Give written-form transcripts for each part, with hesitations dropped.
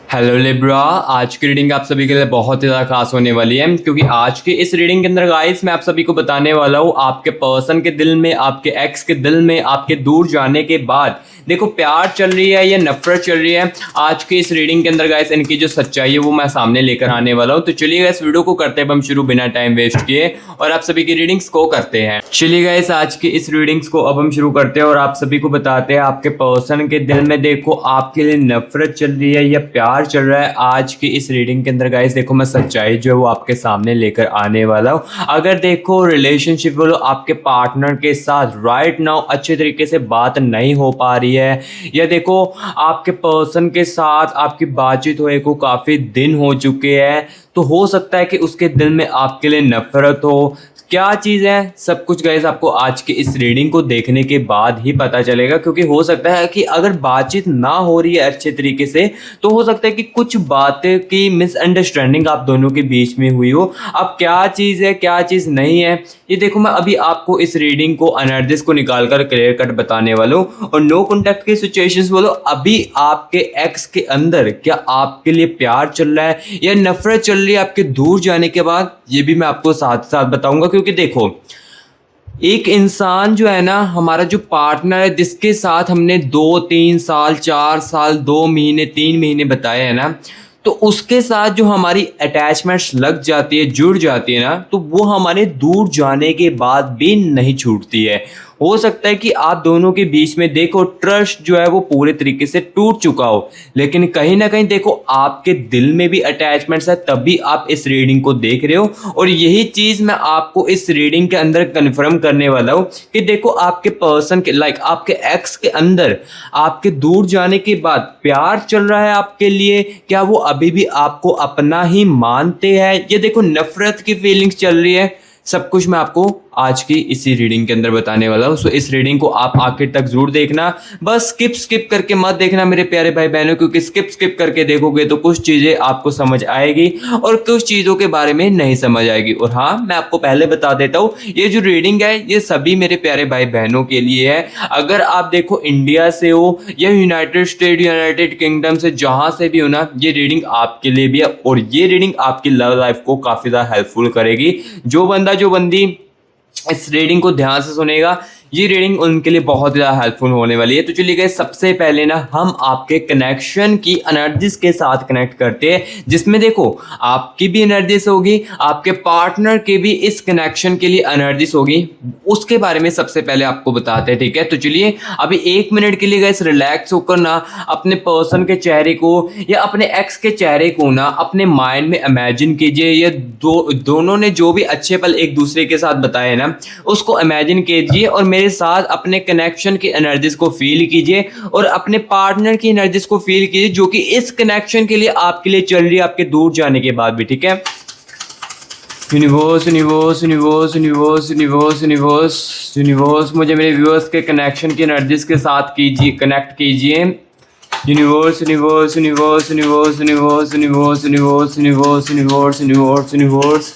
Hello Libra. आज की reading आप सभी के लिए बहुत ही ज़्यादा खास होने वाली है, क्योंकि आज की इस रीडिंग के अंदर गाइस मैं आप सभी को बताने वाला हूँ आपके पर्सन के दिल में, आपके एक्स के दिल में, आपके दूर जाने के बाद देखो प्यार चल रही है या नफरत चल रही है। आज की इस रीडिंग के अंदर गाइस इनकी जो सच्चाई है वो मैं सामने लेकर आने वाला हूँ। तो चलिए गाइस वीडियो को करते हैं हम शुरू बिना टाइम वेस्ट किए और आप सभी की रीडिंग्स को करते हैं। चलिए गाइस आज की इस रीडिंग्स को अब हम शुरू करते हैं और आप सभी को बताते हैं आपके पर्सन के दिल में देखो आपके लिए नफरत चल रही है या प्यार चल रहा है। आज की इस रीडिंग के अंदर गाइस देखो मैं सच्चाई जो है वो आपके सामने लेकर आने वाला हूँ। अगर देखो रिलेशनशिप बोलो आपके पार्टनर के साथ राइट नाउ अच्छे तरीके से बात नहीं हो पा रही है, या देखो आपके पर्सन के साथ आपकी बातचीत हुए को काफ़ी दिन हो चुके हैं, तो हो सकता है कि उसके दिल में आपके लिए नफरत हो। क्या चीज़ है सब कुछ गाइस आपको आज की इस रीडिंग को देखने के बाद ही पता चलेगा, क्योंकि हो सकता है कि अगर बातचीत ना हो रही है अच्छे तरीके से तो हो सकता है कि कुछ बातें की मिसअंडरस्टैंडिंग आप दोनों के बीच में हुई हो। अब क्या चीज़ है क्या चीज़ नहीं है ये देखो मैं अभी आपको इस रीडिंग को एनर्जीज को निकाल कर क्लियर कट बताने वाला हूँ। और नो कॉन्टैक्ट की सिचुएशंस बोलो अभी आपके एक्स के अंदर क्या आपके लिए प्यार चल रहा है या नफरत चल रही है आपके दूर जाने के बाद, ये भी मैं आपको साथ साथ बताऊंगा। क्योंकि देखो एक इंसान जो है ना, हमारा जो पार्टनर है जिसके साथ हमने 2-3 साल 4 साल 2 महीने 3 महीने बताए हैं ना, तो उसके साथ जो हमारी अटैचमेंट्स लग जाती है जुड़ जाती है ना, तो वो हमारे दूर जाने के बाद भी नहीं छूटती है। हो सकता है कि आप दोनों के बीच में देखो ट्रस्ट जो है वो पूरे तरीके से टूट चुका हो, लेकिन कहीं ना कहीं देखो आपके दिल में भी अटैचमेंट्स है, तभी आप इस रीडिंग को देख रहे हो। और यही चीज़ मैं आपको इस रीडिंग के अंदर कंफर्म करने वाला हूँ कि देखो आपके पर्सन के आपके एक्स के अंदर आपके दूर जाने के बाद प्यार चल रहा है आपके लिए, क्या वो अभी भी आपको अपना ही मानते हैं, ये देखो नफरत की फीलिंग्स चल रही है। सब कुछ मैं आपको आज की इसी रीडिंग के अंदर बताने वाला हूँ। सो इस रीडिंग को आप आखिर तक जरूर देखना, बस स्किप करके मत देखना मेरे प्यारे भाई बहनों, क्योंकि स्किप करके देखोगे तो कुछ चीज़ें आपको समझ आएगी और कुछ चीज़ों के बारे में नहीं समझ आएगी। और हाँ मैं आपको पहले बता देता हूँ ये जो रीडिंग है ये सभी मेरे प्यारे भाई बहनों के लिए है। अगर आप देखो इंडिया से हो या यूनाइटेड स्टेट यूनाइटेड किंगडम से जहाँ से भी हो ना, ये रीडिंग आपके लिए भी है और ये रीडिंग आपकी लव लाइफ को काफ़ी ज़्यादा हेल्पफुल करेगी। जो बंदी इस रीडिंग को ध्यान से सुनेगा ये रीडिंग उनके लिए बहुत ज़्यादा हेल्पफुल होने वाली है। तो चलिए गाइस सबसे पहले ना हम आपके कनेक्शन की एनर्जीज के साथ कनेक्ट करते हैं, जिसमें देखो आपकी भी एनर्जीज होगी, आपके पार्टनर के भी इस कनेक्शन के लिए एनर्जीज होगी, उसके बारे में सबसे पहले आपको बताते हैं। ठीक है, तो चलिए अभी 1 मिनट के लिए गाइस रिलैक्स होकर ना अपने पर्सन के चेहरे को या अपने एक्स के चेहरे को ना अपने माइंड में इमेजिन कीजिए। ये दोनों ने जो भी अच्छे पल एक दूसरे के साथ बताए ना उसको इमेजिन कीजिए और मेरे साथ अपने कनेक्शन की एनर्जीज को फील कीजिए और अपने पार्टनर की एनर्जीज को फील कीजिए जो कि इस कनेक्शन के लिए आपके लिए चल रही है आपके दूर जाने के बाद भी। ठीक है, universe universe universe universe universe universe universe मुझे मेरे व्यूअर्स के कनेक्शन की एनर्जीज के साथ कीजिए, कनेक्ट कीजिए। Universe universe universe universe universe universe universe universe universe universe universe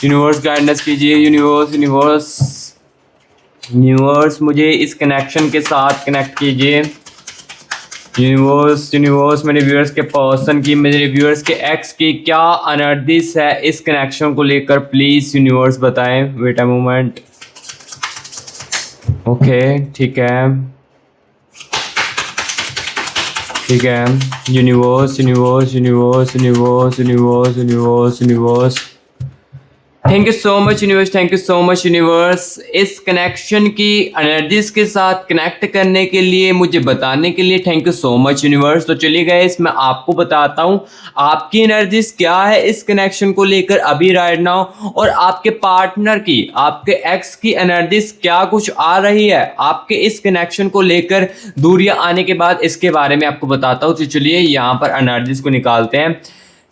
universe guidance कीजिए। यूनिवर्स यूनिवर्स यूनिवर्स मुझे इस कनेक्शन के साथ कनेक्ट कीजिए। यूनिवर्स यूनिवर्स मेरे व्यूअर्स के पर्सन की, मेरे व्यूअर्स के एक्स की क्या एनर्जीज है इस कनेक्शन को लेकर, प्लीज़ यूनिवर्स बताएं। Wait a moment. ओके ठीक है ठीक है। Universe universe universe universe universe universe universe thank you so much universe, thank you so much universe इस कनेक्शन की एनर्जीज के साथ कनेक्ट करने के लिए, मुझे बताने के लिए thank you so much universe. तो चलिए गाइस मैं आपको बताता हूँ आपकी एनर्जीज क्या है इस कनेक्शन को लेकर अभी राइट नाउ, और आपके पार्टनर की, आपके एक्स की एनर्जीज क्या कुछ आ रही है आपके इस कनेक्शन को लेकर दूरियां आने के बाद, इसके बारे में आपको बताता हूँ। तो चलिए यहाँ पर एनर्जीज को निकालते हैं।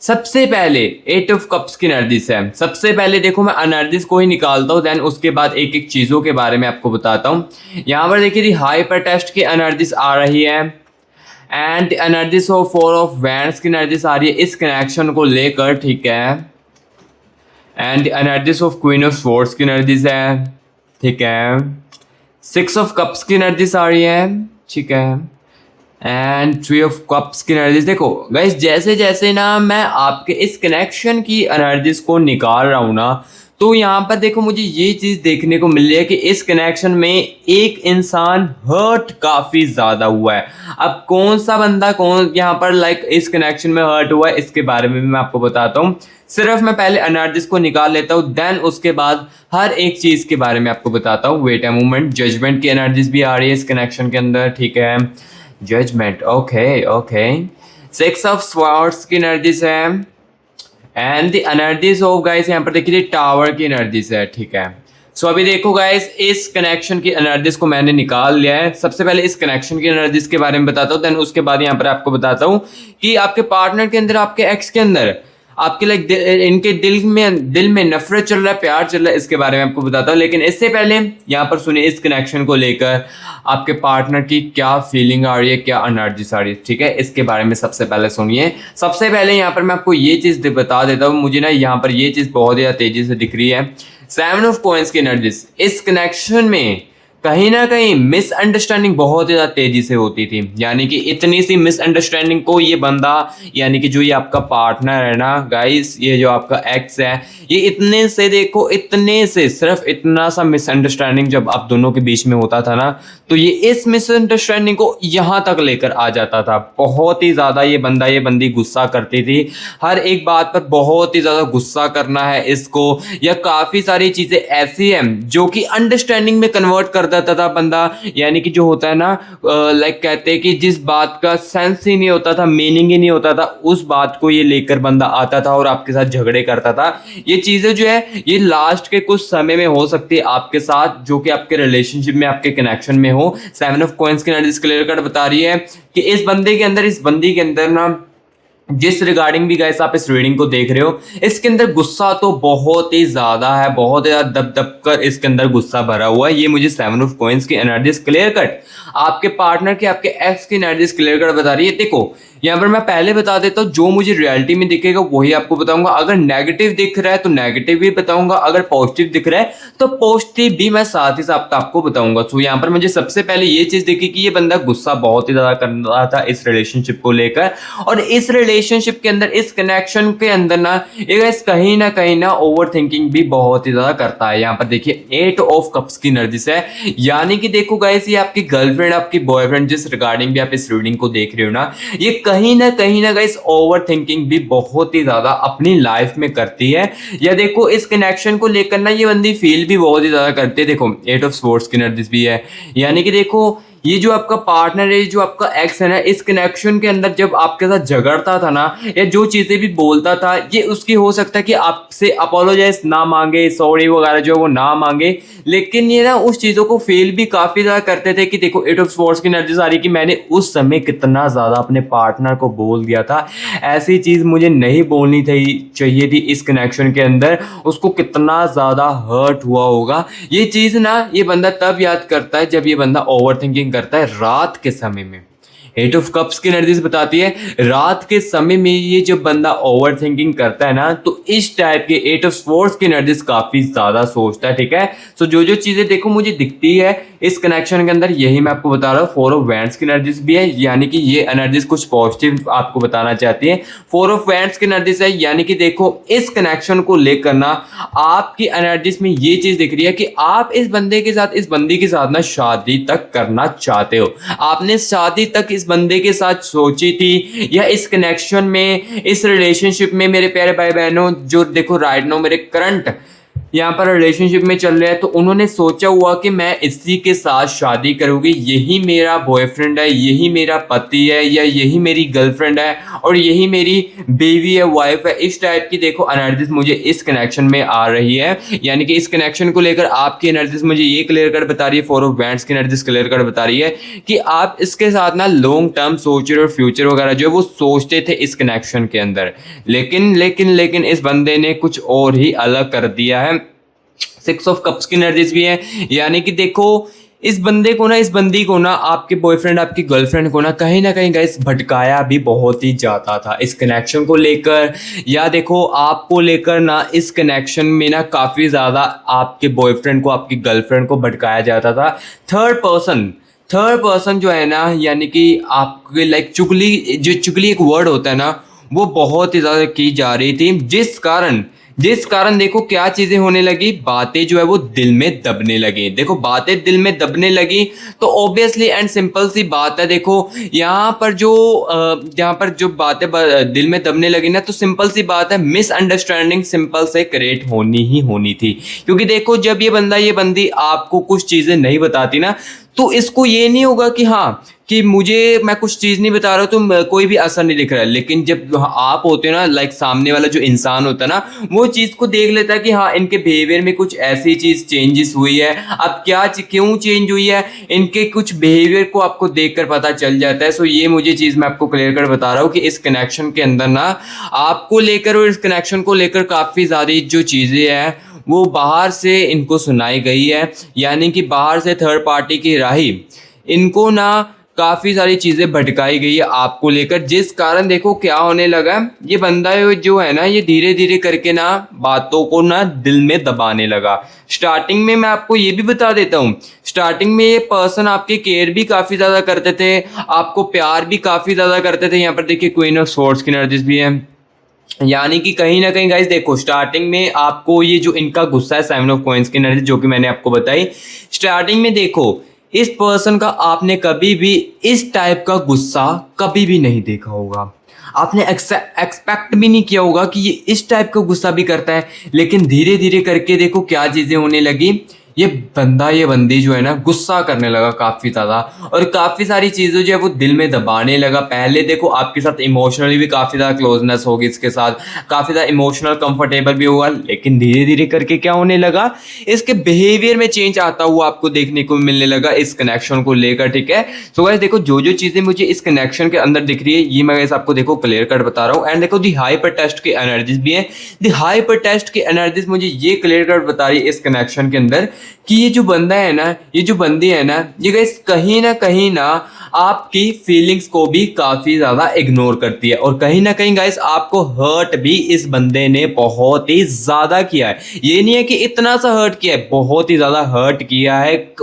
सबसे पहले 8 ऑफ कप्स की एनर्जीज है। सबसे पहले देखो मैं एनर्जीज को ही निकालता हूँ, देन उसके बाद एक एक चीज़ों के बारे में आपको बताता हूँ। यहाँ पर देखिए हाइपर टेस्ट की एनर्जीज आ रही है and energies of 4 of wands की एनर्जीज आ रही है इस कनेक्शन को लेकर। ठीक है, and energies of queen of swords की एनर्जीज है। ठीक है, 6 ऑफ कप्स की एनर्जीज आ रही है। ठीक है, एंड थ्री ऑफ कप्स की एनर्जीज। देखो गाइस, जैसे जैसे ना मैं आपके इस कनेक्शन की एनर्जीज को निकाल रहा हूँ ना, तो यहाँ पर देखो मुझे ये चीज़ देखने को मिल रही है कि इस कनेक्शन में एक इंसान हर्ट काफ़ी ज़्यादा हुआ है। अब कौन सा बंदा कौन यहाँ पर लाइक इस कनेक्शन में हर्ट हुआ है, इसके बारे में भी मैं आपको बताता हूँ। सिर्फ मैं पहले एनर्जीज को निकाल लेता हूँ, देन उसके बाद हर एक चीज़ के बारे में आपको बताता हूँ। वेट अ मोमेंट, जजमेंट की एनर्जीज भी आ रही है इस कनेक्शन के अंदर, ठीक है। Judgement, okay okay. Six of swords की एनर्जीज है and the energies of guys, यहाँ पर देखिए टावर की एनर्जीज है, ठीक है। सो अभी देखो गाइस, इस कनेक्शन की एनर्जीज को मैंने निकाल लिया है। सबसे पहले इस कनेक्शन की एनर्जीज के बारे में बताता हूँ, देन उसके बाद यहाँ पर आपको बताता हूँ कि आपके पार्टनर के अंदर, आपके एक्स के अंदर आपके लाइक इनके दिल में नफरत चल रहा है, प्यार चल रहा है, इसके बारे में आपको बताता हूँ। लेकिन इससे पहले यहाँ पर सुनिए इस कनेक्शन को लेकर आपके पार्टनर की क्या फीलिंग आ रही है, क्या एनर्जी आ रही है, ठीक है। इसके बारे में सबसे पहले सुनिए। सबसे पहले यहाँ पर मैं आपको ये चीज़ बता देता हूँ, मुझे ना यहाँ पर ये चीज़ बहुत ज़्यादा तेज़ी से दिख रही है। सेवन ऑफ कॉइंस की एनर्जीज इस कनेक्शन में कहीं ना कहीं मिसअंडरस्टैंडिंग बहुत ज़्यादा तेजी से होती थी। यानी कि इतनी सी मिसअंडरस्टैंडिंग को ये बंदा, यानी कि जो ये आपका पार्टनर है ना गाइस, ये जो आपका एक्स है, ये इतने से देखो, इतने से सिर्फ इतना सा मिसअंडरस्टैंडिंग जब आप दोनों के बीच में होता था ना, तो ये इस मिसअंडरस्टैंडिंग को यहाँ तक लेकर आ जाता था। बहुत ही ज़्यादा ये बंदा ये बंदी गुस्सा करती थी, हर एक बात पर बहुत ही ज़्यादा गुस्सा करना है इसको, या काफ़ी सारी चीज़ें ऐसी हैं जो कि अंडरस्टैंडिंग में कन्वर्ट कर देता था बंदा। यानी कि जो होता है ना, लाइक कहते हैं कि जिस बात का सेंस ही नहीं होता था, मीनिंग ही नहीं होता था, उस बात को ये लेकर बंदा आता था और आपके साथ झगड़े करता था। ये चीज़ें जो है ये लास्ट के कुछ समय में हो सकती है आपके साथ, जो कि आपके रिलेशनशिप में, आपके कनेक्शन में हो। सेवन ऑफ कॉइंस की एनर्जी क्लियर कट बता रही है कि इस बंदे के अंदर, इस बंदी के अंदर ना, जिस रिगार्डिंग भी गाइस आप इस रीडिंग को देख रहे हो, इसके अंदर गुस्सा तो बहुत ही ज्यादा है, बहुत ज्यादा दब दब कर इसके अंदर गुस्सा भरा हुआ है। ये मुझे सेवन ऑफ कॉइंस की एनर्जीज क्लियर कट आपके पार्टनर के, आपके एक्स की एनर्जीज क्लियर कट बता रही है। देखो यहाँ पर मैं पहले बता देता हूँ, जो मुझे रियलिटी में दिखेगा वही आपको बताऊंगा। अगर नेगेटिव दिख रहा है तो नेगेटिव भी बताऊंगा, अगर पॉजिटिव दिख रहा है तो पॉजिटिव भी मैं साथ ही साथ आपको बताऊंगा। तो यहाँ पर मुझे सबसे पहले ये चीज दिखी कि ये बंदा गुस्सा बहुत ही ज्यादा कर रहा था इस रिलेशनशिप को लेकर, और इस रिलेशनशिप के अंदर, इस कनेक्शन के अंदर ना, ये कहीं ना ओवर थिंकिंग भी बहुत ही ज्यादा करता है। यहाँ पर देखिए एट ऑफ कप्स की एनर्जी है, यानी कि देखो गाइस, ये आपकी गर्लफ्रेंड, आपकी बॉयफ्रेंड, जिस रिगार्डिंग भी आप इस रीडिंग को देख रहे हो ना, ये कहीं ना गाइस ओवर थिंकिंग भी बहुत ही ज्यादा अपनी लाइफ में करती है। या देखो इस कनेक्शन को लेकर ना ये बंदी फील भी बहुत ही ज्यादा करती है। देखो एट ऑफ स्वॉर्ड्स की एनर्जीज भी है, यानी कि देखो ये जो आपका पार्टनर है, जो आपका एक्स है ना, इस कनेक्शन के अंदर जब आपके साथ झगड़ता था ना, या जो चीजें भी बोलता था, ये उसकी हो सकता है कि आपसे अपोलोजाइज ना मांगे, सॉरी वगैरह जो वो ना मांगे, लेकिन ये ना उस चीजों को फेल भी काफी ज्यादा करते थे। कि देखो एट ऑफ स्वॉर्ड्स की एनर्जी आ रही कि मैंने उस समय कितना ज्यादा अपने पार्टनर को बोल दिया था, ऐसी चीज मुझे नहीं बोलनी थी, चाहिए थी इस कनेक्शन के अंदर, उसको कितना ज्यादा हर्ट हुआ होगा। ये चीज ना ये बंदा तब याद करता है जब ये बंदा ओवर थिंकिंग करता है रात के समय में। एट ऑफ कप्स की एनर्जीज बताती है रात के समय में ये जब बंदा ओवर थिंकिंग करता है ना, तो इस टाइप के एट ऑफ स्वॉर्ड्स की एनर्जीज काफी ज्यादा सोचता है, ठीक है। सो जो जो चीजें देखो मुझे दिखती है इस कनेक्शन के अंदर, यही मैं आपको बता रहा हूँ। फोर ऑफ वैंड्स की एनर्जीज भी है, यानी कि ये एनर्जीज कुछ पॉजिटिव आपको बताना चाहती है। फोर ऑफ वैंड्स की एनर्जीज है, यानी कि देखो इस कनेक्शन को लेकर ना आपकी एनर्जीज में ये चीज दिख रही है कि आप इस बंदे के साथ, इस बंदी के साथ ना शादी तक करना चाहते हो। आपने शादी तक इस बंदे के साथ सोची थी, या इस कनेक्शन में, इस रिलेशनशिप में मेरे प्यारे भाई बहनों, जो देखो राइट नाउ मेरे करंट यहाँ पर रिलेशनशिप में चल रहे हैं, तो उन्होंने सोचा हुआ कि मैं इसी के साथ शादी करूँगी, यही मेरा बॉयफ्रेंड है, यही मेरा पति है, या यही मेरी गर्लफ्रेंड है, और यही मेरी बेबी है, वाइफ है। इस टाइप की देखो एनर्जीज मुझे इस कनेक्शन में आ रही है। यानी कि इस कनेक्शन को लेकर आपकी एनर्जीज मुझे ये क्लियर कट बता रही है, फोर ऑफ वैंड्स की एनर्जीज क्लियर कट बता रही है कि आप इसके साथ ना लॉन्ग टर्म सोच रहे हो, फ्यूचर वगैरह जो है वो सोचते थे इस कनेक्शन के अंदर, लेकिन इस बंदे ने कुछ और ही अलग कर दिया है। सिक्स ऑफ कप्स की एनर्जीज भी है, यानी कि देखो इस बंदे को ना, इस बंदी को ना, आपके बॉयफ्रेंड, आपकी गर्लफ्रेंड को ना कहीं गाइस भटकाया भी बहुत ही जाता था इस कनेक्शन को लेकर, या देखो आपको लेकर ना इस कनेक्शन में ना काफ़ी ज़्यादा आपके बॉयफ्रेंड को, आपकी गर्लफ्रेंड को भटकाया जाता था। थर्ड पर्सन थर्ड पर्सन जो है ना, यानी कि आपके लाइक चुगली, जो चुगली एक वर्ड होता है ना, वो बहुत ही ज़्यादा की जा रही थी, जिस कारण देखो क्या चीज़ें होने लगी, बातें जो है वो दिल में दबने लगी। देखो बातें दिल में दबने लगी तो ऑब्वियसली एंड सिंपल सी बात है, देखो यहाँ पर जो बातें दिल में दबने लगी ना, तो सिंपल सी बात है, मिसअंडरस्टैंडिंग सिंपल से क्रिएट होनी ही होनी थी। क्योंकि देखो जब ये बंदी आपको कुछ चीज़ें नहीं बताती ना, तो इसको ये नहीं होगा कि हाँ कि मैं कुछ चीज़ नहीं बता रहा हूँ तो कोई भी असर नहीं दिख रहा है। लेकिन जब आप होते हो ना, लाइक सामने वाला जो इंसान होता है ना, वो चीज़ को देख लेता है कि हाँ इनके बिहेवियर में कुछ ऐसी चीज़ चेंजेस हुई है। अब क्यों चेंज हुई है, इनके कुछ बिहेवियर को आपको देख कर पता चल जाता है। सो ये मुझे चीज़ मैं आपको क्लियर कर बता रहा हूँ कि इस कनेक्शन के अंदर ना आपको लेकर और इस कनेक्शन को लेकर काफ़ी सारी जो चीज़ें हैं वो बाहर से इनको सुनाई गई है, यानी कि बाहर से थर्ड पार्टी की राही इनको ना काफ़ी सारी चीज़ें भटकाई गई है आपको लेकर, जिस कारण देखो क्या होने लगा, ये बंदा जो है ना, ये धीरे धीरे करके ना बातों को ना दिल में दबाने लगा। स्टार्टिंग में मैं आपको ये भी बता देता हूँ, स्टार्टिंग में ये पर्सन आपकी केयर भी काफ़ी ज़्यादा करते थे, आपको प्यार भी काफ़ी ज़्यादा करते थे। यहाँ पर देखिए क्वीन ऑफ स्वॉर्ड्स की एनर्जीज भी है, यानी कि कहीं ना कहीं गाइस देखो स्टार्टिंग में आपको ये जो इनका गुस्सा है, सेवन ऑफ कॉइंस की एनर्जी जो कि मैंने आपको बताई, स्टार्टिंग में देखो इस पर्सन का आपने कभी भी इस टाइप का गुस्सा कभी भी नहीं देखा होगा, आपने एक्सपेक्ट भी नहीं किया होगा कि ये इस टाइप का गुस्सा भी करता है। लेकिन धीरे धीरे करके देखो क्या चीज़ें होने लगी, ये बंदी जो है ना गुस्सा करने लगा काफ़ी ज़्यादा, और काफ़ी सारी चीज़ें जो है वो दिल में दबाने लगा। पहले देखो आपके साथ इमोशनली भी काफ़ी ज़्यादा क्लोजनेस होगी, इसके साथ काफ़ी ज़्यादा इमोशनल कंफर्टेबल भी होगा, लेकिन धीरे धीरे करके क्या होने लगा, इसके बिहेवियर में चेंज आता हुआ आपको देखने को मिलने लगा इस कनेक्शन को लेकर। ठीक है, सो गाइस देखो जो चीज़ें मुझे इस कनेक्शन के अंदर दिख रही है ये मैं गाइस आपको देखो क्लियर कट बता रहा हूँ। एंड देखो दी हाइपर टेस्ट की एनर्जीज भी है, दी हाइपर टेस्ट की एनर्जीज मुझे ये क्लियर कट बता रही है इस कनेक्शन के अंदर कि ये जो बंदा है ना, ये जो बंदी है ना, ये गाइस कहीं ना आपकी फीलिंग्स को भी काफी ज्यादा इग्नोर करती है, और कहीं ना कहीं गाइस आपको हर्ट भी इस बंदे ने बहुत ही ज्यादा किया है। ये नहीं है कि इतना सा हर्ट किया है, बहुत ही ज्यादा हर्ट किया है।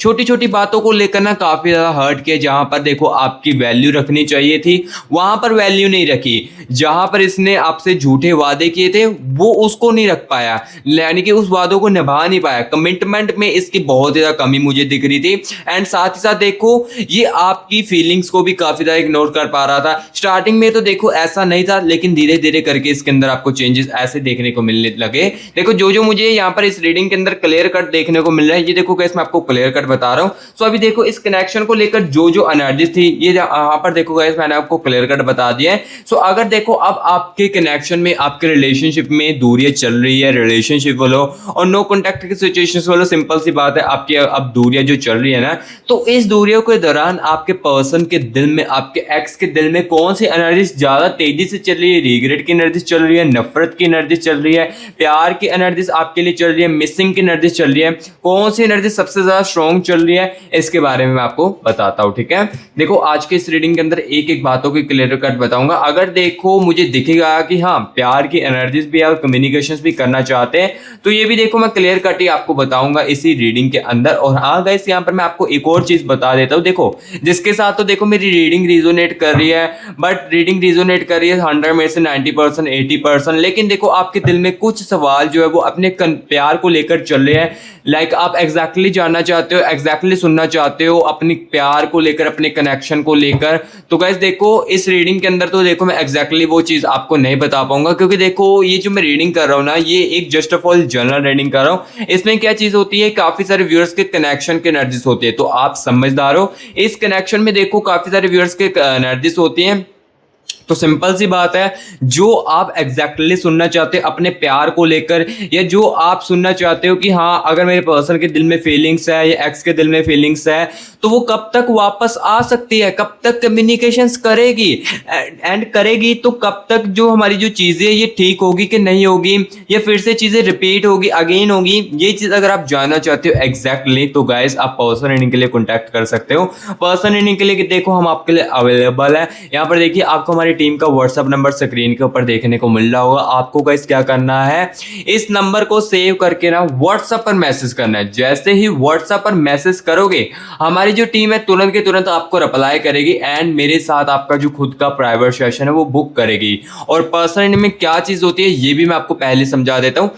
छोटी छोटी बातों को लेकर ना काफी ज्यादा हर्ट किया, जहां पर देखो आपकी वैल्यू रखनी चाहिए थी वहां पर वैल्यू नहीं रखी, जहां पर इसने आपसे झूठे वादे किए थे वो उसको नहीं रख पाया, यानी कि उस वादों को निभा नहीं पाया। कमिटमेंट में इसकी बहुत ज्यादा कमी मुझे दिख रही थी। एंड साथ ही साथ देखो ये आपकी फीलिंग्स को भी काफी ज्यादा इग्नोर कर पा रहा था। स्टार्टिंग में तो देखो ऐसा नहीं था, लेकिन धीरे धीरे करके इसके अंदर आपको चेंजेस ऐसे देखने को मिलने लगे। देखो जो मुझे यहाँ पर इस रीडिंग के अंदर क्लियर कट देखने को मिल रहा है, ये देखो कैसे मैं आपको क्लियर कट बता रहा हूँ। सो अभी देखो इस कनेक्शन को लेकर जो एनर्जीज थी ये यहाँ पर देखो गाइस मैंने आपको क्लियर कट बता दिया है। सो अगर देखो अब आपके कनेक्शन में, आपके रिलेशनशिप में दूरियां चल रही है, रिलेशनशिप वालों और नो कॉन्टैक्ट की सिचुएशंस वालों, सिंपल सी बात है आपकी अब दूरियां जो चल रही है ना, तो इस दूरियों के दौरान आपके पर्सन के दिल में, आपके एक्स के दिल में कौन सी एनर्जी ज्यादा तेजी से चल रही है? रिग्रेट की एनर्जी चल रही है, नफरत की एनर्जी चल रही है, प्यार की एनर्जी आपके लिए चल रही है, मिसिंग की एनर्जी चल रही है, कौन सी एनर्जी सबसे ज्यादा स्ट्रॉन्ग चल रही है, इसके बारे में मैं आपको बताता हूं। ठीक है, देखो आज के इस रीडिंग के अंदर एक एक बातों की क्लियर कट बताऊंगा। अगर देखो मुझे दिखेगा कि हाँ प्यार की एनर्जीज भी और कम्युनिकेशंस भी करना चाहते हैं, तो ये भी देखो मैं क्लियर कट ही आपको बताऊंगा इसी रीडिंग के अंदर। और हाँ गाइस यहाँ पर मैं आपको एक और चीज बता देता हूँ, देखो जिसके साथ तो देखो मेरी रीडिंग रिजोनेट कर रही है, बट रीडिंग रिजोनेट कर रही है 100 में से 90% 80%, लेकिन देखो आपके दिल में कुछ सवाल जो है वो अपने प्यार को लेकर चल रहे हैं। लाइक आप एग्जैक्टली जानना चाहते हो, एग्जैक्टली सुनना चाहते हो अपनी प्यार को लेकर, अपने कनेक्शन को लेकर। तो गाइस देखो इस रीडिंग के अंदर तो देखो मैं एग्जैक्टली वो चीज आपको नहीं बता पाऊंगा, क्योंकि देखो ये जो मैं रीडिंग कर रहा हूँ ना, ये एक just of all general reading कर रहा हूँ। इसमें क्या चीज होती है, काफी सारे व्यूअर्स के कनेक्शन के एनर्जीज होती है, तो आप समझदार हो। इस कनेक्शन में देखो काफी सारे व्यूअर्स के एनर्जीज होती हैं, तो सिंपल सी बात है, जो आप एग्जैक्टली सुनना चाहते हो अपने प्यार को लेकर, या जो आप सुनना चाहते हो कि हाँ अगर मेरे पर्सन के दिल में फीलिंग्स है या एक्स के दिल में फीलिंग्स है तो वो कब तक वापस आ सकती है, कब तक कम्युनिकेशंस करेगी एंड करेगी, तो कब तक जो हमारी जो चीज़ें ये ठीक होगी कि नहीं होगी, या फिर से चीज़ें रिपीट होगी, अगेन होगी। ये चीज़ अगर आप जानना चाहते हो एग्जैक्टली, तो गाइस आप पर्सन रीडिंग के लिए कॉन्टैक्ट कर सकते हो। पर्सन रीडिंग के लिए देखो हम आपके लिए अवेलेबल है। यहाँ पर देखिए आपको हमारी टीम का व्हाट्सअप नंबर स्क्रीन के ऊपर देखने को मिल रहा होगा। आपको गाइस क्या करना है, इस नंबर को सेव करके ना व्हाट्सएप पर मैसेज करना है। जैसे ही व्हाट्सएप पर मैसेज करोगे, हमारी जो टीम है तुरंत के तुरंत आपको रिप्लाई करेगी एंड मेरे साथ आपका जो खुद का प्राइवेट सेशन है वो बुक करेगी। और पर्सनली में क्या चीज होती है ये भी मैं आपको पहले समझा देता हूँ।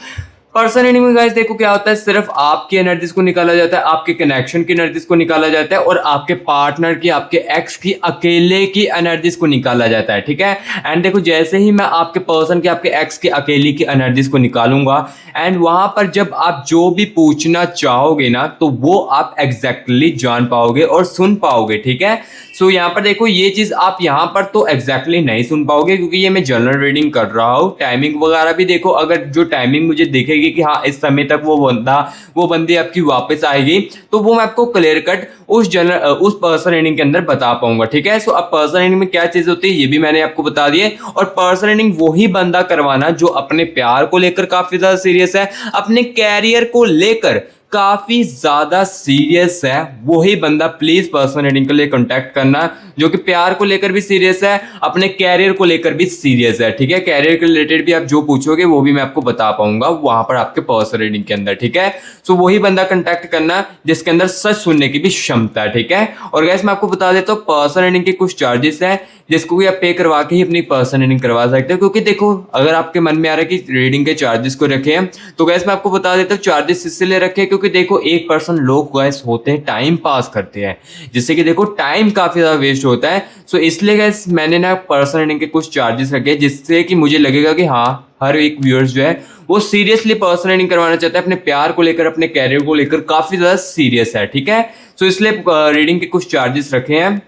पर्सन एनिमी गाइस देखो क्या होता है, सिर्फ आपकी एनर्जीज को निकाला जाता है, आपके कनेक्शन की एनर्जीज को निकाला जाता है और आपके पार्टनर की, आपके एक्स की, अकेले की एनर्जीज को निकाला जाता है, ठीक है। एंड देखो जैसे ही मैं आपके पर्सन की, आपके एक्स की, अकेली की एनर्जीज को निकालूंगा एंड वहां पर जब आप जो भी पूछना चाहोगे ना तो वो आप एग्जैक्टली जान पाओगे और सुन पाओगे, ठीक है। सो यहाँ पर देखो ये चीज आप यहाँ पर तो एग्जैक्टली नहीं सुन पाओगे क्योंकि ये मैं जनरल रीडिंग कर रहा हूँ। टाइमिंग वगैरह भी देखो, अगर जो टाइमिंग मुझे दिखेगी कि हाँ इस समय तक वो बंदी आपकी वापस आएगी तो वो मैं आपको क्लियर कट उस पर्सन रीडिंग के अंदर बता पाऊंगा, ठीक है। सो अब पर्सन रीडिंग में क्या चीज होती है ये भी मैंने आपको बता दिए। और पर्सन रीडिंग वही बंदा करवाना जो अपने प्यार को लेकर काफी ज्यादा सीरियस है, अपने कैरियर को लेकर काफी ज्यादा सीरियस है, वही बंदा प्लीज पर्सन रीडिंग के लिए कांटेक्ट करना। जो कि प्यार को लेकर भी सीरियस है, अपने कैरियर को लेकर भी सीरियस है, ठीक है। कैरियर के रिलेटेड भी आप जो पूछोगे वो भी मैं आपको बता पाऊंगा वहां पर आपके पर्सन रीडिंग के अंदर, ठीक है। सो वही बंदा कांटेक्ट करना जिसके अंदर सच सुनने की भी क्षमता है, ठीक है। और गैस मैं आपको बता देता हूँ पर्सन रीडिंग के कुछ चार्जेस हैं जिसको भी आप पे करवा के ही अपनी पर्सन रीडिंग करवा सकते हो। क्योंकि देखो अगर आपके मन में आ रहा है कि रीडिंग के चार्जेस को रखे हैं तो गैस मैं आपको बता देता हूँ चार्जेस इसलिए रखे हैं क्योंकि देखो एक पर्सन लोग गैस होते हैं टाइम पास करते हैं, जिससे कि देखो टाइम काफी ज्यादा वेस्ट होता है। सो इसलिए गैस मैंने ना पर्सन रीडिंग के कुछ चार्जेस रखे जिससे कि मुझे लगेगा कि हाँ हर एक व्यूअर्स जो है वो सीरियसली पर्सन रीडिंग करवाना चाहता है, अपने प्यार को लेकर, अपने कैरियर को लेकर काफी ज्यादा सीरियस है, ठीक है। सो इसलिए रीडिंग के कुछ चार्जेस रखे हैं।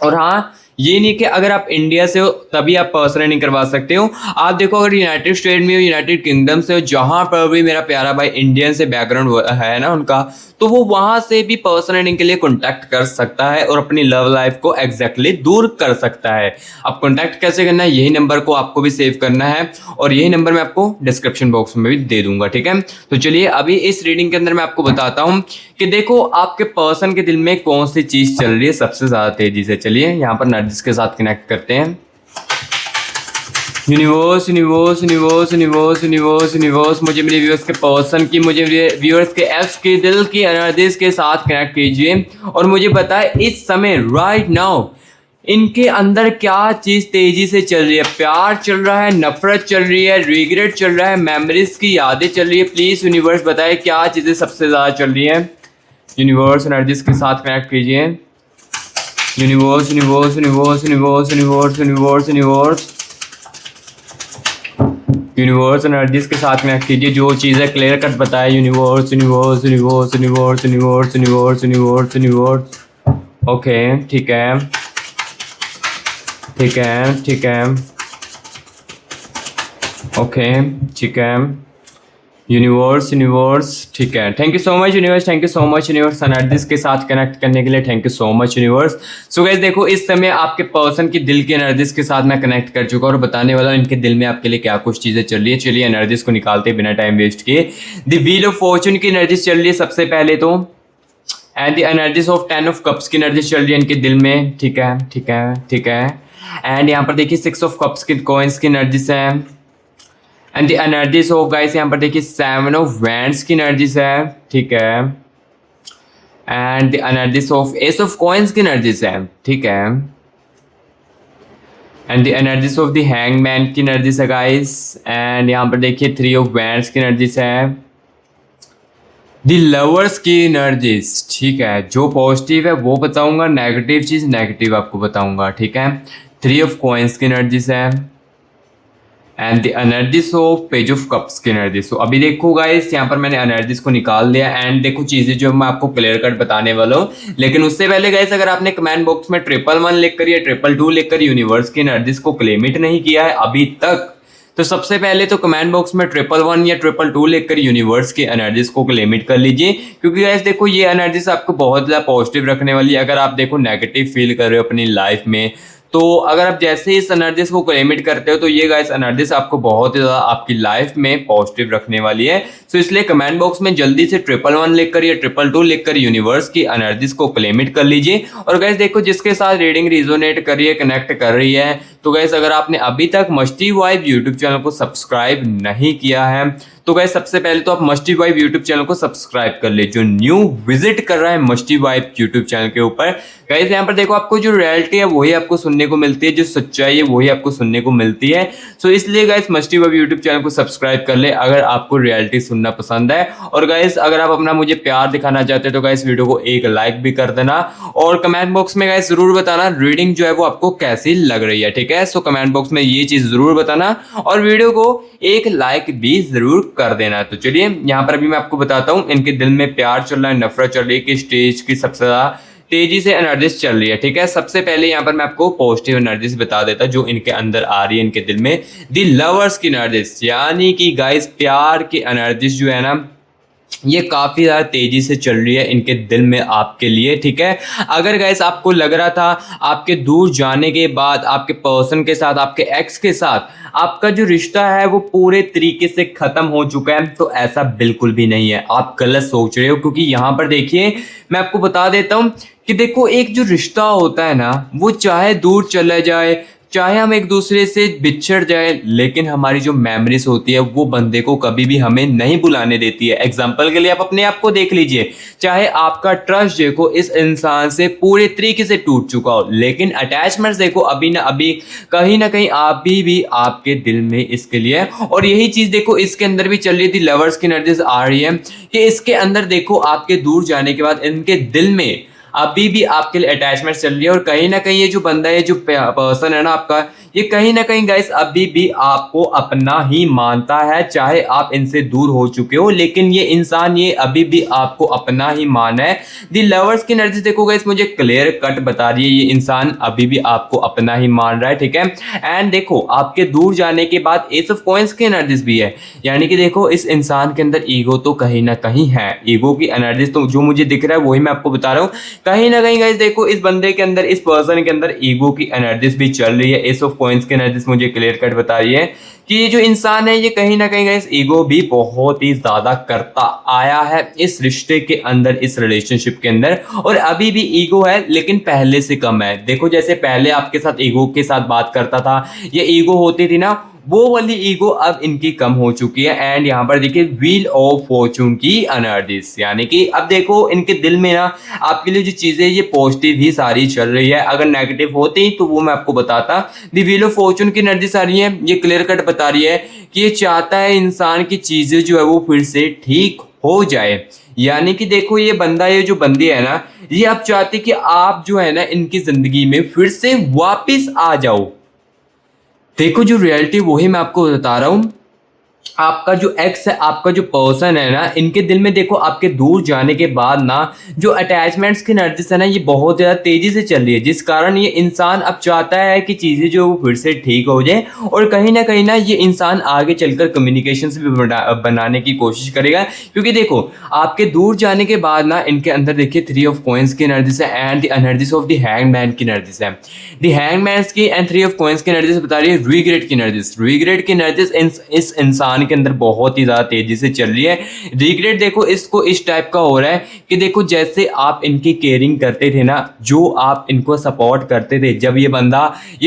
और हाँ ये नहीं कि अगर आप इंडिया से हो तभी आप पर्सन रीडिंग करवा सकते हो। आप देखो अगर यूनाइटेड स्टेट में हो, यूनाइटेड किंगडम से हो, जहां पर भी मेरा प्यारा भाई इंडियन से बैकग्राउंड है ना उनका, तो वो वहां से भी पर्सन रीडिंग के लिए कांटेक्ट कर सकता है और अपनी लव लाइफ को एग्जैक्टली दूर कर सकता है। अब कांटेक्ट कैसे करना है, यही नंबर को आपको भी सेव करना है और यही नंबर मैं आपको डिस्क्रिप्शन बॉक्स में भी दे दूंगा, ठीक है। तो चलिए अभी इस रीडिंग के अंदर मैं आपको बताता हूँ कि देखो आपके पर्सन के दिल में कौन सी चीज चल रही है सबसे ज्यादा तेजी से। चलिए यहाँ पर नर्जिस के साथ कनेक्ट करते हैं। Universe universe universe universe universe universe मुझे मेरे व्यूअर्स के पर्सन की, मुझे व्यूअर्स के एक्स के दिल की एनर्जीज के साथ कनेक्ट कीजिए और मुझे बताए इस समय राइट नाउ इनके अंदर क्या चीज तेजी से चल रही है। प्यार चल रहा है, नफरत चल रही है, रिग्रेट चल रहा है, मेमोरीज की यादें चल रही है। प्लीज यूनिवर्स बताए क्या चीजें सबसे ज्यादा चल रही है। यूनिवर्स एनर्जीज के साथ कनेक्ट कीजिए। Universe universe universe universe universe universe universe universe energies के साथ कनेक्ट कीजिए। जो चीज़ें क्लियर कट बताए universe universe universe universe universe universe universe universe. Okay ठीक है ठीक है ठीक है ओके ठीक है यूनिवर्स यूनिवर्स ठीक है। Thank you so much universe, thank you so much universe energies के साथ कनेक्ट करने के लिए। Thank you so much universe. So guys देखो इस समय आपके पर्सन की दिल की एनर्जीज के साथ मैं कनेक्ट कर चुका हूँ और बताने वाला हूँ इनके दिल में आपके लिए क्या कुछ चीजें चल रही है। चलिए एनर्जीज को निकालते बिना टाइम वेस्ट किए। द व्हील ऑफ फॉर्चून की एनर्जीज चल रही है सबसे पहले तो, and the energies of 10 of cups की एनर्जीज चल रही है इनके दिल में, ठीक है ठीक है ठीक है। एंड यहाँ पर देखिए 6 ऑफ कप्स की कॉइंस की एनर्जीज है and the energies of guys यहाँ पर देखिए 7 ऑफ वैंड्स की एनर्जीज है, ठीक है। And the energies of S of coins की एनर्जीज है, ठीक है। And the energies of the hangman की एनर्जीज है गाइस। एंड यहाँ पर देखिए 3 ऑफ वैंड्स की एनर्जीज है। द लवर्स की एनर्जीज, ठीक है। जो पॉजिटिव है वो बताऊंगा, नेगेटिव चीज नेगेटिव आपको बताऊंगा, ठीक है। 3 ऑफ कॉइंस की एनर्जीज है and the energies of page of cups की एनर्जी। सो अभी देखो गाइस यहाँ पर मैंने एनर्जीज को निकाल दिया एंड देखो चीजें जो मैं आपको क्लियर कट बताने वाला हूँ। लेकिन उससे पहले गाइस अगर आपने कमेंट बॉक्स में 111 लिखकर या 222 लिखकर यूनिवर्स की एनर्जीज को क्लेमिट नहीं किया है अभी तक, तो सबसे पहले तो कमेंट बॉक्स में 111 या 222 लिखकर यूनिवर्स की एनर्जीज को क्लेमिट कर लीजिए। क्योंकि गाइस देखो ये एनर्जीज आपको बहुत ज़्यादा पॉजिटिव रखने वाली है। अगर आप देखो नेगेटिव फील कर रहे हो अपनी लाइफ में तो अगर आप जैसे इस एनर्जीज को क्लेमिट करते हो तो ये गाइस एनर्जीज आपको बहुत ही ज़्यादा आपकी लाइफ में पॉजिटिव रखने वाली है। सो इसलिए कमेंट बॉक्स में जल्दी से 111 लिखकर या 222 लिखकर यूनिवर्स की एनर्जीज को क्लेमिट कर लीजिए। और गाइस देखो जिसके साथ रीडिंग रिजोनेट कर रही है, कनेक्ट कर रही है, तो गाइस अगर आपने अभी तक मस्ती वाइब यूट्यूब चैनल को सब्सक्राइब नहीं किया है तो गाइस सबसे पहले तो आप मस्ती वाइब यूट्यूब चैनल को सब्सक्राइब कर ले, जो न्यू विजिट कर रहा है मस्ती वाइब यूट्यूब चैनल के ऊपर। गाइस यहाँ पर देखो आपको जो रियलिटी है वही आपको सुनने को मिलती है, जो सच्चाई है वही आपको सुनने को मिलती है। सो इसलिए गाइस मस्ती वाइब यूट्यूब चैनल को सब्सक्राइब कर ले अगर आपको रियलिटी सुनना पसंद है। और गाइस अगर आप अपना मुझे प्यार दिखाना चाहते हैं तो गाइस वीडियो को एक लाइक भी कर देना और कमेंट बॉक्स में गाइस जरूर बताना रीडिंग जो है वो आपको कैसी लग रही है, ठीक है। सो कमेंट बॉक्स में ये चीज जरूर बताना और वीडियो को एक लाइक भी जरूर कर देना। तो चलिए यहाँ पर अभी मैं आपको बताता हूँ इनके दिल में प्यार चल रहा है, नफरत चल रही है, किस स्टेज की सबसे ज्यादा तेजी से एनर्जीज चल रही है, ठीक है। सबसे पहले यहाँ पर मैं आपको पॉजिटिव एनर्जीज बता देता जो इनके अंदर आ रही है इनके दिल में, दी लवर्स की एनर्जीज, यानी कि गाइस प्यार की एनर्जीज जो है ना ये काफ़ी ज़्यादा तेज़ी से चल रही है इनके दिल में आपके लिए, ठीक है। अगर गाइस आपको लग रहा था आपके दूर जाने के बाद आपके पर्सन के साथ, आपके एक्स के साथ आपका जो रिश्ता है वो पूरे तरीके से ख़त्म हो चुका है, तो ऐसा बिल्कुल भी नहीं है, आप गलत सोच रहे हो। क्योंकि यहाँ पर देखिए मैं आपको बता देता हूँ कि देखो एक जो रिश्ता होता है ना वो चाहे दूर चला जाए, चाहे हम एक दूसरे से बिछड़ जाए, लेकिन हमारी जो मेमोरीज होती है वो बंदे को कभी भी हमें नहीं भुलाने देती है। एग्जाम्पल के लिए आप अपने आप को देख लीजिए, चाहे आपका ट्रस्ट देखो इस इंसान से पूरे तरीके से टूट चुका हो, लेकिन अटैचमेंट्स देखो अभी ना अभी कहीं ना कहीं आप भी आपके दिल में इसके लिए। और यही चीज देखो इसके अंदर भी चल रही थी, लवर्स की एनर्जीज आ रही है कि इसके अंदर देखो आपके दूर जाने के बाद इनके दिल में अभी भी आपके लिए अटैचमेंट चल रही है। और कहीं ना कहीं ये जो बंदा है, जो पर्सन है ना आपका, ये कहीं ना कहीं गाइस अभी भी आपको अपना ही मानता है, चाहे आप इनसे दूर हो चुके हो, लेकिन ये इंसान ये अभी भी आपको अपना ही माना है। दी लवर्स की एनर्जी देखो गाइस मुझे क्लियर कट बता रही है ये इंसान अभी भी आपको अपना ही मान रहा है, ठीक है। एंड देखो आपके दूर जाने के बाद एस ऑफ कॉइंस की एनर्जीज भी है, यानी कि देखो इस इंसान के अंदर ईगो तो कहीं ना कहीं है, ईगो की एनर्जीज तो जो मुझे दिख रहा है वही मैं आपको बता रहा हूँ। कहीं ना कहीं गाइस देखो इस बंदे के अंदर, इस पर्सन के अंदर ईगो की एनर्जीज भी चल रही है। एस ऑफ कॉइंस की एनर्जीज मुझे क्लियर कट बता रही है कि ये जो इंसान है ये कहीं ना कहीं गाइस ईगो भी बहुत ही ज्यादा करता आया है इस रिश्ते के अंदर, इस रिलेशनशिप के अंदर। और अभी भी ईगो है लेकिन पहले से कम है। देखो जैसे पहले आपके साथ ईगो के साथ बात करता था, ये ईगो होती थी ना, वो वाली ईगो अब इनकी कम हो चुकी है। एंड यहाँ पर देखिए व्हील ऑफ फॉर्चून की एनर्जीज, यानी कि अब देखो इनके दिल में ना आपके लिए जो चीजें ये पॉजिटिव ही सारी चल रही है, अगर नेगेटिव होती तो वो मैं आपको बताता। दी व्हील ऑफ फॉर्चून की एनर्जीज आ रही है, ये क्लियर कट बता रही है कि ये चाहता है इंसान की चीजें जो है वो फिर से ठीक हो जाए। यानी कि देखो ये बंदा, ये जो बंदी है ना, ये आप चाहते कि आप जो है ना इनकी जिंदगी में फिर से वापिस आ जाओ। देखो जो रियलिटी वही मैं आपको बता रहा हूँ, आपका जो एक्स है, आपका जो पर्सन है ना, इनके दिल में देखो आपके दूर जाने के बाद ना जो अटैचमेंट्स की एनर्जीज है ना ये बहुत ज़्यादा तेज़ी से चल रही है, जिस कारण ये इंसान अब चाहता है कि चीज़ें जो वो फिर से ठीक हो जाए। और कहीं ना ये इंसान आगे चलकर कम्युनिकेशन भी बनाने की कोशिश करेगा। क्योंकि देखो आपके दूर जाने के बाद ना इनके अंदर देखिए 3 ऑफ कॉइंस की एनर्जीज है and the energies of the hangman की एनर्जीज है। द हैंगमैन की एंड 3 ऑफ कॉइंस की एनर्जीज बता रही है रिग्रेट की एनर्जीज। रिग्रेट की एनर्जीज इस इंसान के अंदर बहुत ही ज्यादा तेजी से चल रही है। रिग्रेट देखो इसको इस टाइप का हो रहा है कि देखो जैसे आप इनकी केयरिंग करते थे ना, जो आप इनको सपोर्ट करते थे, जब ये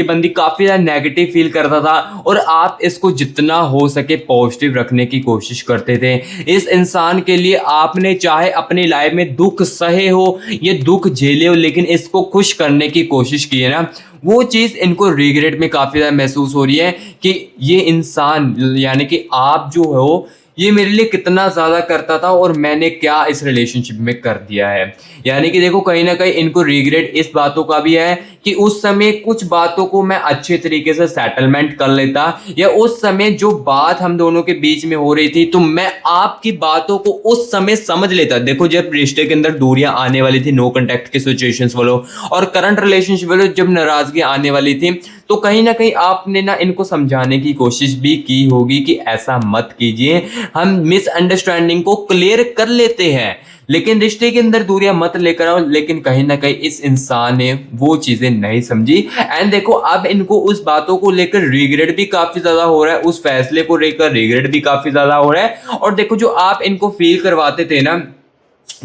बंदी काफी ज्यादा नेगेटिव फील करता था और आप इसको जितना हो सके पॉजिटिव रखने की कोशिश करते थे। इस इंसान के लिए आपने चाहे अपनी लाइफ में दुख सहे हो, ये दुख झेले हो, लेकिन इसको खुश करने की कोशिश की है ना, वो चीज़ इनको रिग्रेट में काफ़ी ज़्यादा महसूस हो रही है कि ये इंसान यानी कि आप जो हो ये मेरे लिए कितना ज़्यादा करता था और मैंने क्या इस रिलेशनशिप में कर दिया है। यानी कि देखो कहीं ना कहीं इनको रिग्रेट इस बातों का भी है कि उस समय कुछ बातों को मैं अच्छे तरीके से सेटलमेंट कर लेता, या उस समय जो बात हम दोनों के बीच में हो रही थी तो मैं आपकी बातों को उस समय समझ लेता। देखो जब रिश्ते के अंदर दूरियां आने वाली थी, नो कॉन्टैक्ट की सिचुएशंस वालों, और करंट रिलेशनशिप वालों जब नाराजगी आने वाली थी, तो कहीं ना कहीं आपने ना इनको समझाने की कोशिश भी की होगी कि ऐसा मत कीजिए, हम मिसअंडरस्टैंडिंग को क्लियर कर लेते हैं, लेकिन रिश्ते के अंदर दूरियां मत लेकर आओ। लेकिन कहीं ना कहीं इस इंसान ने वो चीजें नहीं समझी, एंड देखो अब इनको उस बातों को लेकर रिग्रेट भी काफी ज्यादा हो रहा है, उस फैसले को लेकर रिग्रेट भी काफी ज्यादा हो रहा है। और देखो जो आप इनको फील करवाते थे ना,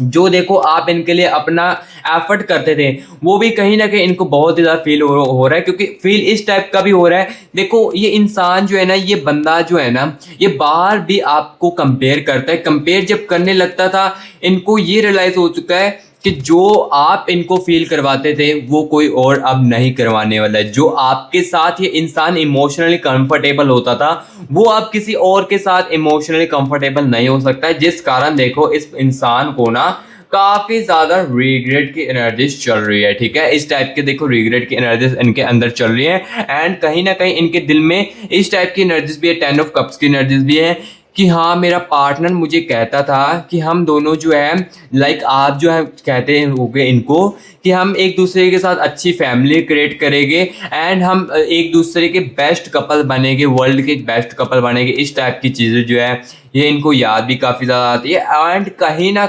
जो देखो आप इनके लिए अपना एफर्ट करते थे, वो भी कहीं ना कहीं इनको बहुत ही ज्यादा फील हो रहा है, क्योंकि फील इस टाइप का भी हो रहा है। देखो ये इंसान जो है ना, ये बंदा जो है ना, ये बाहर भी आपको कंपेयर करता है। कंपेयर जब करने लगता था, इनको ये रियलाइज हो चुका है कि जो आप इनको फील करवाते थे वो कोई और अब नहीं करवाने वाला है। जो आपके साथ ये इंसान इमोशनली कंफर्टेबल होता था, वो अब किसी और के साथ इमोशनली कंफर्टेबल नहीं हो सकता है, जिस कारण देखो इस इंसान को ना काफी ज्यादा रिग्रेट की एनर्जीज चल रही है। ठीक है, इस टाइप के देखो रिग्रेट की एनर्जीज इनके अंदर चल रही है, एंड कहीं ना कहीं इनके दिल में इस टाइप की एनर्जीज भी है, 10 ऑफ कप्स की एनर्जीज भी है कि हाँ मेरा पार्टनर मुझे कहता था कि हम दोनों जो है, लाइक आप जो है कहते होगे इनको कि हम एक दूसरे के साथ अच्छी फैमिली क्रिएट करेंगे, एंड हम एक दूसरे के बेस्ट कपल बनेंगे, वर्ल्ड के बेस्ट कपल बनेंगे। इस टाइप की चीज़ें जो है ये इनको याद भी काफ़ी ज़्यादा आती है। एंड कहीं ना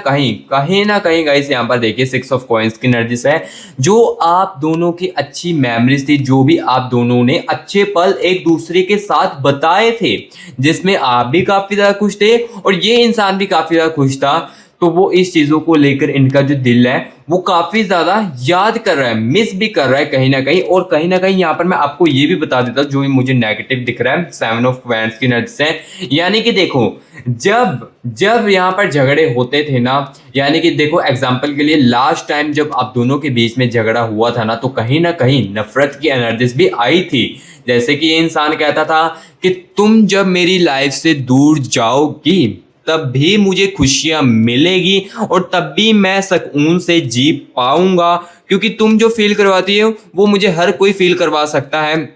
कहीं गाइस यहाँ पर देखिए 6 ऑफ कॉइंस की एनर्जीज है, जो आप दोनों की अच्छी मेमोरीज थी, जो भी आप दोनों ने अच्छे पल एक दूसरे के साथ बताए थे, जिसमें आप भी काफ़ी ज़्यादा खुश थे और ये इंसान भी काफ़ी ज़्यादा खुश था। तो वो इस चीज़ों को लेकर इनका जो दिल है वो काफ़ी ज़्यादा याद कर रहा है, मिस भी कर रहा है कहीं ना कहीं। और कहीं ना कहीं यहाँ पर मैं आपको ये भी बता देता हूँ, जो मुझे नेगेटिव दिख रहा है 7 ऑफ वैंड्स की एनर्जी से, यानी कि देखो जब यहाँ पर झगड़े होते थे ना, यानी कि देखो एग्जाम्पल के लिए लास्ट टाइम जब आप दोनों के बीच में झगड़ा हुआ था ना, तो कहीं ना कहीं नफरत की एनर्जीज भी आई थी। जैसे कि ये इंसान कहता था कि तुम जब मेरी लाइफ से दूर जाओगी तब भी मुझे खुशियां मिलेगी और तब भी मैं सुकून से जी पाऊंगा, क्योंकि तुम जो फील करवाती हो वो मुझे हर कोई फील करवा सकता है।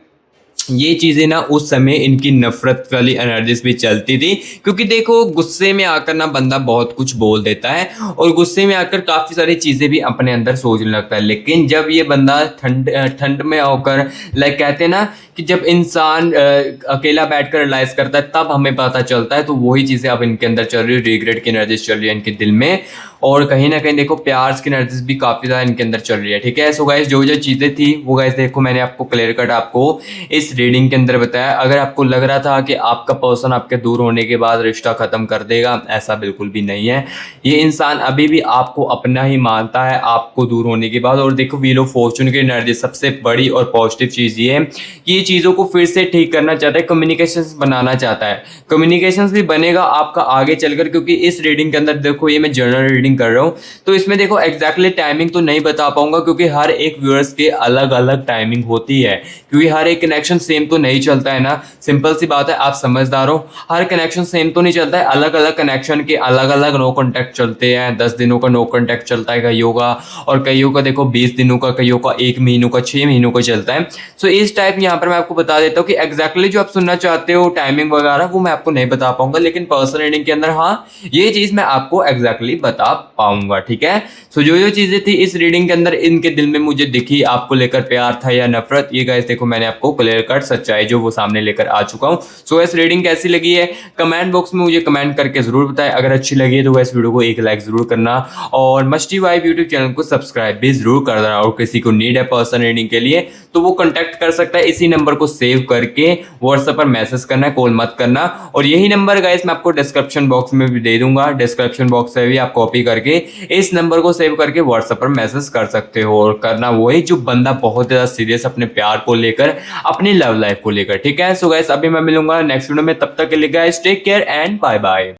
ये चीज़ें ना उस समय इनकी नफरत वाली एनर्जीज भी चलती थी, क्योंकि देखो गुस्से में आकर ना बंदा बहुत कुछ बोल देता है और गुस्से में आकर काफ़ी सारी चीज़ें भी अपने अंदर सोचने लगता है। लेकिन जब ये बंदा ठंड में होकर, लाइक कहते हैं ना कि जब इंसान अकेला बैठकर रियलाइज करता है तब हमें पता चलता है, तो वही चीज़ें अब इनके अंदर चल रही है, रिग्रेट की एनर्जीज चल रही है इनके दिल में। और कहीं ना कहीं देखो प्यार की एनर्जीज भी काफ़ी ज़्यादा इनके अंदर चल रही है। ठीक है, सो गाइस जो चीज़ें थी वो गाइस देखो मैंने आपको क्लियर कट आपको इस रीडिंग के अंदर बताया। अगर आपको लग रहा था कि आपका पर्सन आपके दूर होने के बाद रिश्ता ख़त्म कर देगा, ऐसा बिल्कुल भी नहीं है। ये इंसान अभी भी आपको अपना ही मानता है आपको दूर होने के बाद। और देखो व्हील ऑफ फॉर्चून की एनर्जी सबसे बड़ी और पॉजिटिव चीज़ ये है कि ये चीज़ों को फिर से ठीक करना चाहता है, कम्युनिकेशन बनाना चाहता है। कम्युनिकेशन भी बनेगा आपका आगे चलकर, क्योंकि इस रीडिंग के अंदर देखो ये मैं जनरल रीडिंग कर रहा हूँ, तो इसमें देखो एग्जैक्टली टाइमिंग तो नहीं बता पाऊंगा, क्योंकि हर एक व्यूअर्स के अलग अलग टाइमिंग होती है, क्योंकि हर एक कनेक्शन सेम तो नहीं चलता है ना। सिंपल सी बात है, आप समझदार हो, हर कनेक्शन सेम तो नहीं चलता है, अलग अलग कनेक्शन के अलग अलग नो कॉन्टैक्ट चलते हैं। 10 दिनों का नो कॉन्टैक्ट चलता है कईयों का, और कईयों का देखो 20 दिनों का, कईयों का 1 महीनों का, 6 महीनों का चलता है। सो इस टाइप यहाँ पर मैं आपको बता देता हूँ कि एग्जैक्टली जो आप सुनना चाहते हो टाइमिंग वगैरह वो मैं आपको नहीं बता पाऊंगा, लेकिन पर्सनल रीडिंग के अंदर हाँ ये चीज़ मैं आपको एग्जैक्टली बता पाऊंगा। ठीक है, सो जो चीज़ें थी इस रीडिंग के अंदर इनके दिल में मुझे दिखी, आपको लेकर प्यार था या नफरत, ये गाइस देखो मैंने आपको क्लियर कट सच्चाई जो वो सामने लेकर आ चुका हूँ। सो इस रीडिंग कैसी लगी है कमेंट बॉक्स में मुझे कमेंट करके जरूर बताएं। अगर अच्छी लगी है तो इस वीडियो को एक लाइक जरूर करना, और मस्टी वाइब यूट्यूब चैनल को सब्सक्राइब भी जरूर कर देना। और किसी को नीड है पर्सनल रीडिंग के लिए तो वो कॉन्टैक्ट कर सकता है, इसी नंबर को सेव करके व्हाट्सएप पर मैसेज करना है, कॉल मत करना। और यही नंबर गाइस मैं आपको डिस्क्रिप्शन बॉक्स में भी दे दूंगा, डिस्क्रिप्शन बॉक्स से भी आप कॉपी करके इस नंबर को सेव करके व्हाट्सएप पर मैसेज कर सकते हो। और करना वही जो बंदा बहुत ज़्यादा सीरियस अपने प्यार को लेकर, अपनी लव लाइफ को लेकर। ठीक है, सो गाइस अभी मैं मिलूंगा नेक्स्ट वीडियो में, तब तक के लिए guys take care and bye bye.